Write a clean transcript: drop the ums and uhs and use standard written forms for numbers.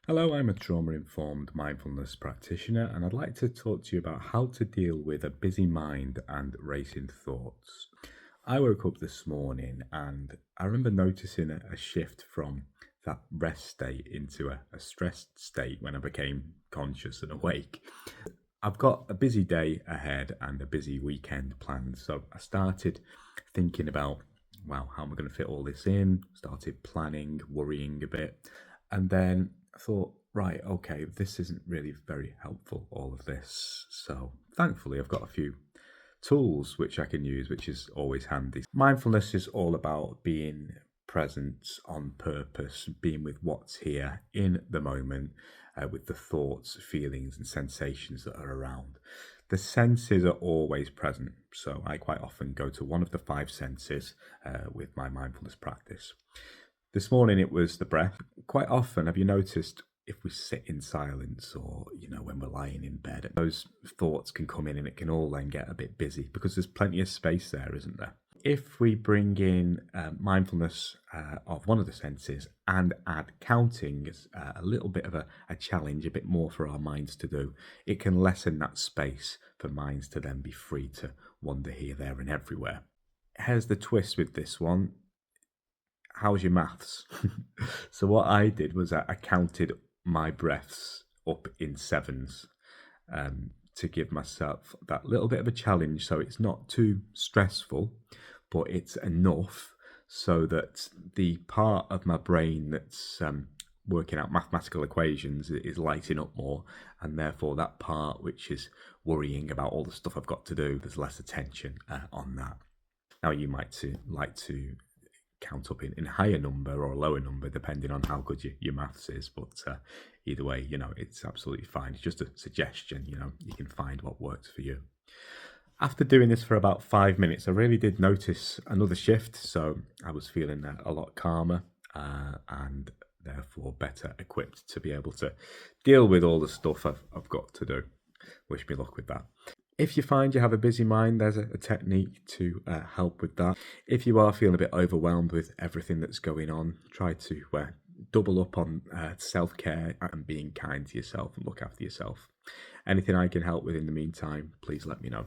Hello, I'm a trauma-informed mindfulness practitioner, and I'd like to talk to you about how to deal with a busy mind and racing thoughts. I woke up this morning and I remember noticing a shift from that rest state into a stressed state when I became conscious and awake. I've got a busy day ahead and a busy weekend planned, so I started thinking about, wow, how am I going to fit all this in? Started planning, worrying a bit, and then I thought, right, okay, this isn't really very helpful, all of this. So thankfully, I've got a few tools which I can use, which is always handy. Mindfulness is all about being present on purpose, being with what's here in the moment, with the thoughts, feelings, and sensations that are around. The senses are always present, so I quite often go to one of the five senses with my mindfulness practice. This morning it was the breath. Quite often, have you noticed if we sit in silence or, when we're lying in bed, those thoughts can come in and it can all then get a bit busy because there's plenty of space there, isn't there? If we bring in mindfulness of one of the senses and add counting as a little bit of a challenge, a bit more for our minds to do, it can lessen that space for minds to then be free to wander here, there, and everywhere. Here's the twist with this one. How's your maths? So what I did was I counted my breaths up in sevens to give myself that little bit of a challenge, so it's not too stressful, but it's enough so that the part of my brain that's working out mathematical equations is lighting up more, and therefore that part which is worrying about all the stuff I've got to do, there's less attention on that. Now you might like to count up in a higher number or a lower number depending on how good your maths is, but either way, it's absolutely fine. It's just a suggestion. You can find what works for you. After doing this for about 5 minutes, I really did notice another shift, so I was feeling a lot calmer and therefore better equipped to be able to deal with all the stuff I've got to do. Wish me luck with that. If you find you have a busy mind, there's a technique to help with that. If you are feeling a bit overwhelmed with everything that's going on, try to double up on self-care and being kind to yourself and look after yourself. Anything I can help with in the meantime, please let me know.